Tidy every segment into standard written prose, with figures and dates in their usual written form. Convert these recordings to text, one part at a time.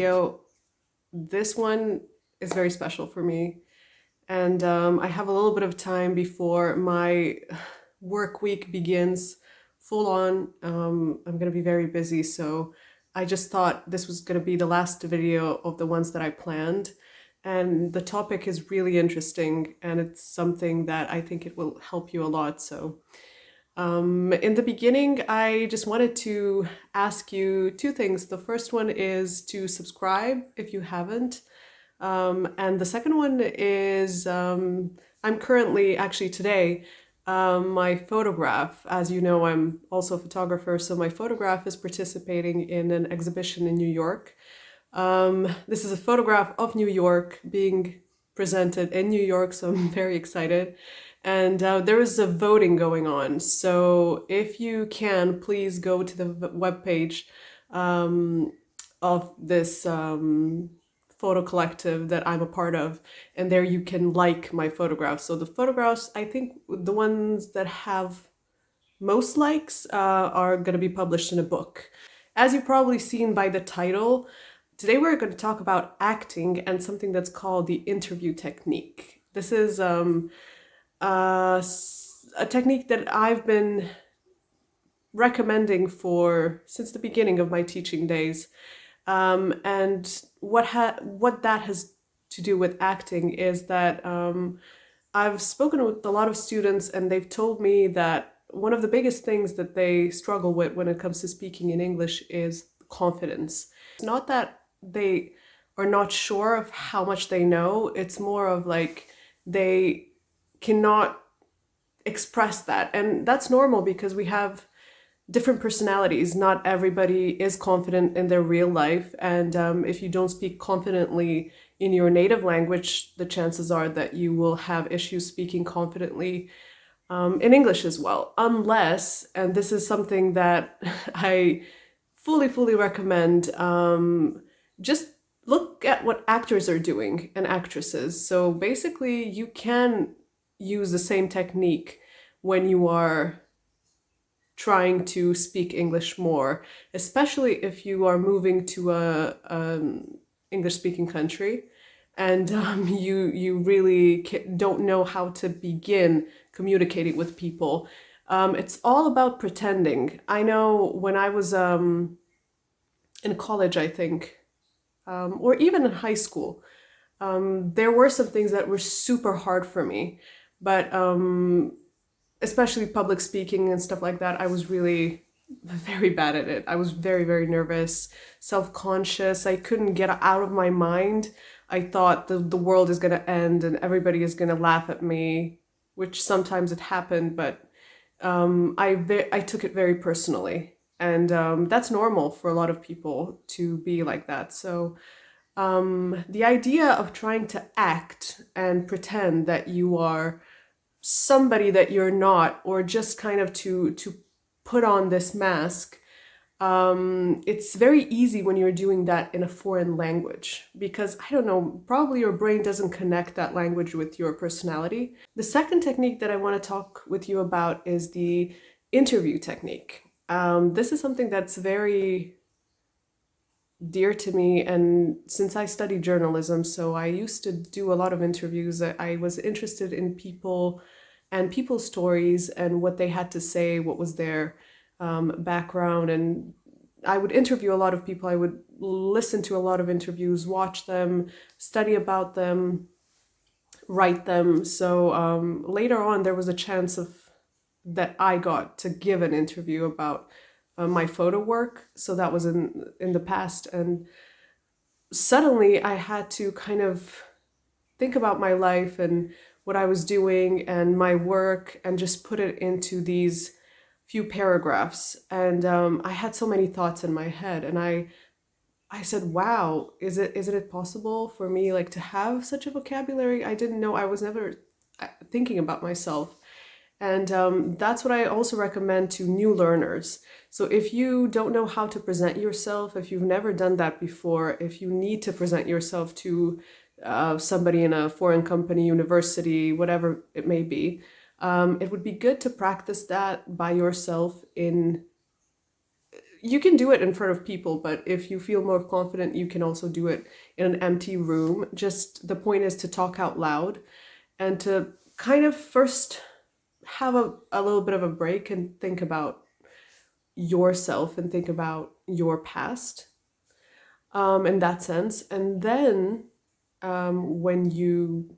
video. This one is very special for me, and I have a little bit of time before my work week begins full on. I'm gonna be very busy, so I just thought this was gonna be the last video of the ones that I planned. And the topic is really interesting, and it's something that I think it will help you a lot. So in the beginning, I just wanted to ask you two things. The first one is to subscribe if you haven't. And the second one is I'm currently, actually today, my photograph, as you know, I'm also a photographer, so my photograph is participating in an exhibition in New York. This is a photograph of New York being presented in New York, so I'm very excited. And there is a voting going on. So if you can, please go to the webpage of this photo collective that I'm a part of. And there you can like my photographs. So the photographs, I think the ones that have most likes are going to be published in a book. As you've probably seen by the title, today we're going to talk about acting and something that's called the interview technique. This is a technique that I've been recommending for since the beginning of my teaching days. And what that has to do with acting is that I've spoken with a lot of students, and they've told me that one of the biggest things that they struggle with when it comes to speaking in English is confidence. It's not that they are not sure of how much they know, it's more of like they cannot express that. And that's normal because we have different personalities. Not everybody is confident in their real life. And if you don't speak confidently in your native language, the chances are that you will have issues speaking confidently in English as well. Unless, and this is something that I fully recommend, just look at what actors are doing and actresses. So basically, you can use the same technique when you are trying to speak English more, especially if you are moving to a English-speaking country and you really don't know how to begin communicating with people. It's all about pretending. I know when I was in college, I think, or even in high school, there were some things that were super hard for me, but especially public speaking and stuff like that, I was really very bad at it. I was very nervous, self-conscious. I couldn't get out of my mind. I thought the world is gonna end and everybody is gonna laugh at me, which sometimes it happened, but I took it very personally. And that's normal for a lot of people to be like that. So the idea of trying to act and pretend that you are somebody that you're not, or just kind of to put on this mask, it's very easy when you're doing that in a foreign language, because I don't know, probably your brain doesn't connect that language with your personality. The second technique that I want to talk with you about is the interview technique. This is something that's very dear to me, and since I studied journalism, so I used to do a lot of interviews. I was interested in people and people's stories and what they had to say, what was their background, and I would interview a lot of people. I would listen to a lot of interviews, watch them, study about them, write them. So later on, there was a chance of that I got to give an interview about my photo work. So that was in the past, and suddenly I had to kind of think about my life and what I was doing and my work and just put it into these few paragraphs. And I had so many thoughts in my head, and I said, wow, isn't it possible for me like to have such a vocabulary? I didn't know. I was never thinking about myself. And that's what I also recommend to new learners. So if you don't know how to present yourself, if you've never done that before, if you need to present yourself to somebody in a foreign company, university, whatever it may be, it would be good to practice that by yourself in you can do it in front of people, but if you feel more confident, you can also do it in an empty room. Just the point is to talk out loud and to kind of first have a little bit of a break and think about yourself and think about your past, in that sense. And then when you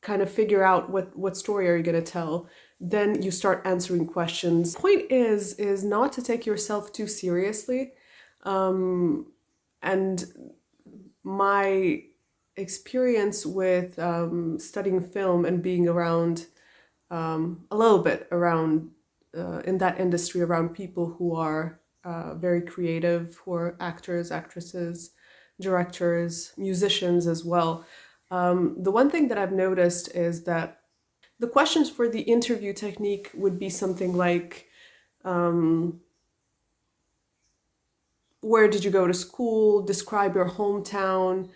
kind of figure out what story are you going to tell, then you start answering questions. Point is not to take yourself too seriously. And my experience with studying film and being around a little bit around in that industry, around people who are very creative, who are actors, actresses, directors, musicians as well. The one thing that I've noticed is that the questions for the interview technique would be something like, where did you go to school? Describe your hometown.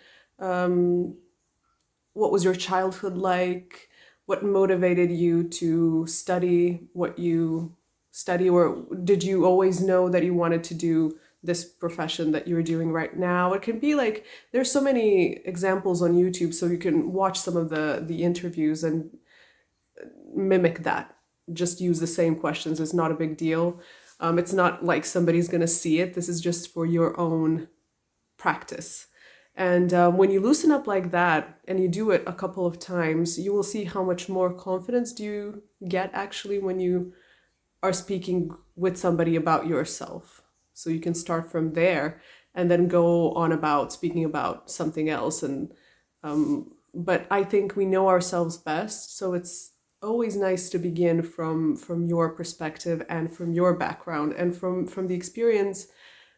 What was your childhood like? What motivated you to study what you study? Or did you always know that you wanted to do this profession that you're doing right now? It can be like, there's so many examples on YouTube, so you can watch some of the interviews and mimic that. Just use the same questions. It's not a big deal. It's not like somebody's going to see it. This is just for your own practice. And when you loosen up like that and you do it a couple of times, you will see how much more confidence do you get actually when you are speaking with somebody about yourself. So you can start from there and then go on about speaking about something else. And but I think we know ourselves best, so it's always nice to begin from your perspective and from your background and from the experience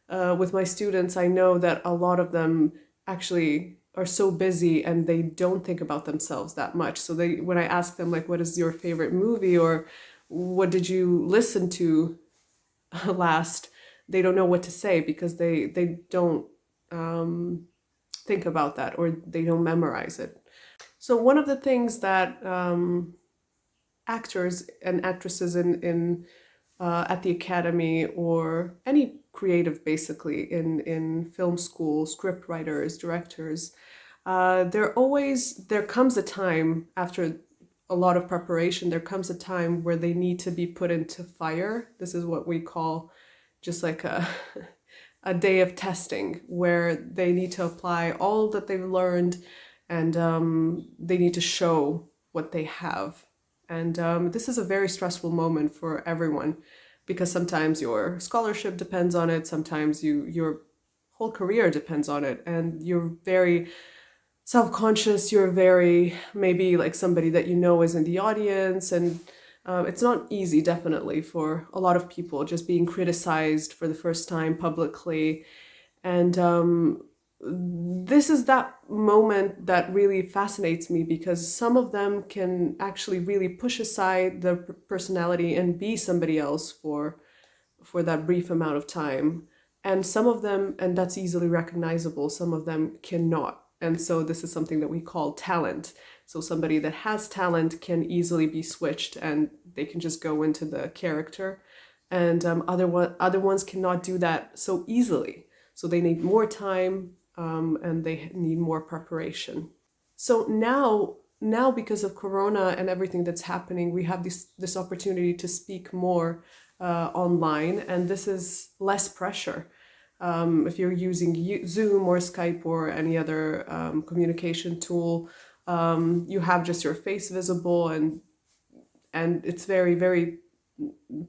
with my students. I know that a lot of them actually are so busy and they don't think about themselves that much. So they, when I ask them like, what is your favorite movie or what did you listen to last, they don't know what to say because they don't think about that or they don't memorize it. So one of the things that actors and actresses in at the academy or any creative basically in film school, script writers, directors, there comes a time after a lot of preparation, there comes a time where they need to be put into fire. This is what we call just like a day of testing where they need to apply all that they've learned and they need to show what they have. And this is a very stressful moment for everyone because sometimes your scholarship depends on it, sometimes your whole career depends on it, and you're very self-conscious, you're very, maybe like somebody that you know is in the audience, and it's not easy definitely for a lot of people just being criticized for the first time publicly. And this is that moment that really fascinates me because some of them can actually really push aside their personality and be somebody else for that brief amount of time. And some of them, and that's easily recognizable, some of them cannot. And so this is something that we call talent. So somebody that has talent can easily be switched and they can just go into the character. And other ones cannot do that so easily. So they need more time and they need more preparation. So now because of Corona and everything that's happening, we have this opportunity to speak more online, and this is less pressure. If you're using Zoom or Skype or any other communication tool, you have just your face visible, and it's very, very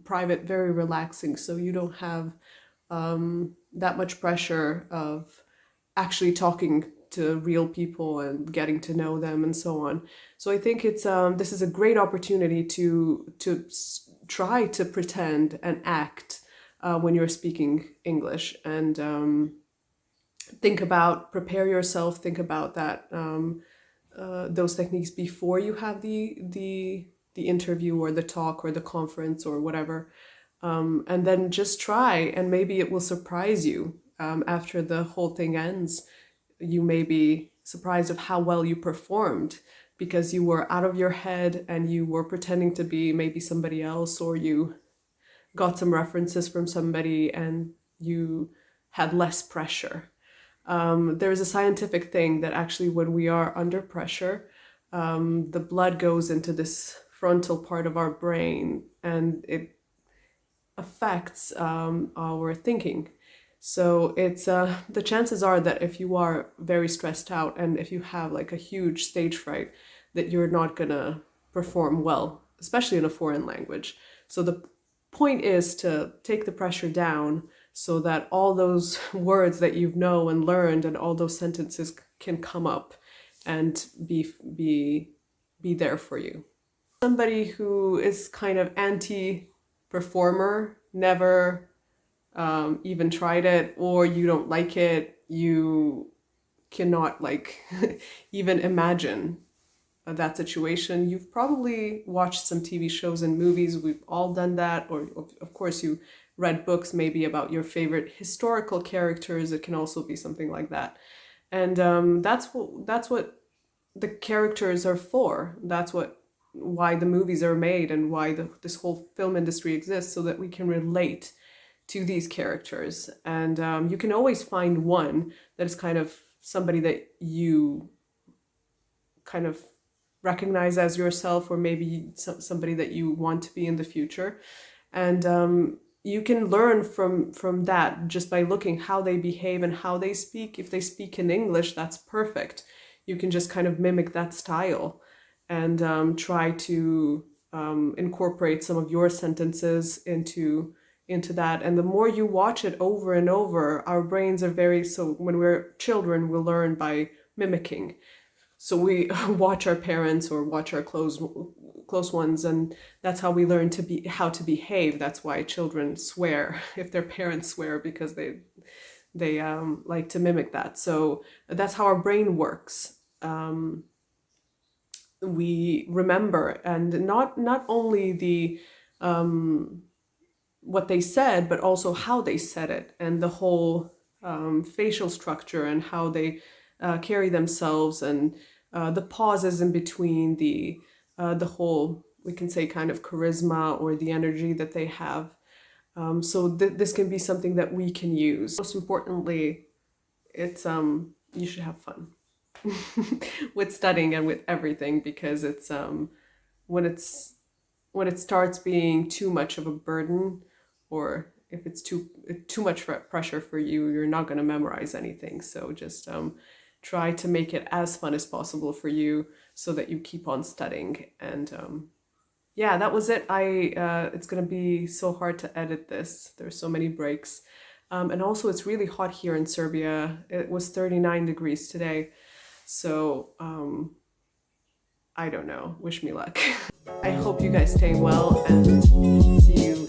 private, very relaxing. So you don't have that much pressure of actually talking to real people and getting to know them and so on. So I think it's this is a great opportunity to try to pretend and act when you're speaking English, and prepare yourself, think about that those techniques before you have the interview or the talk or the conference or whatever, and then just try, and maybe it will surprise you. After the whole thing ends, you may be surprised of how well you performed because you were out of your head and you were pretending to be maybe somebody else, or you got some references from somebody and you had less pressure. There is a scientific thing that actually when we are under pressure, the blood goes into this frontal part of our brain and it affects our thinking. So it's the chances are that if you are very stressed out and if you have like a huge stage fright, that you're not gonna perform well, especially in a foreign language. So the point is to take the pressure down so that all those words that you know and learned and all those sentences can come up and be there for you. Somebody who is kind of anti-performer, never even tried it, or you don't like it, you cannot like even imagine that situation. You've probably watched some TV shows and movies. We've all done that. Or of course you read books maybe about your favorite historical characters. It can also be something like that. And that's what the characters are for. That's why the movies are made and why this whole film industry exists, so that we can relate to these characters. And you can always find one that is kind of somebody that you kind of recognize as yourself, or maybe somebody that you want to be in the future. And you can learn from that just by looking how they behave and how they speak. If they speak in English, that's perfect. You can just kind of mimic that style and try to incorporate some of your sentences into that. And the more you watch it over and over, our brains are so when we're children, we learn by mimicking. So we watch our parents or watch our close ones, and that's how we learn how to behave. That's why children swear if their parents swear, because they like to mimic that. So that's how our brain works. We remember, and not only the what they said, but also how they said it, and the whole facial structure and how they carry themselves, and the pauses in between, the whole, we can say, kind of charisma or the energy that they have. So this can be something that we can use. Most importantly, it's you should have fun with studying and with everything, because it's when it starts being too much of a burden, or if it's too much pressure for you, you're not going to memorize anything. So just try to make it as fun as possible for you, so that you keep on studying. And yeah, that was it. It's going to be so hard to edit this. There's so many breaks. And also it's really hot here in Serbia. It was 39 degrees today. So I don't know. Wish me luck. I hope you guys stay well, and see you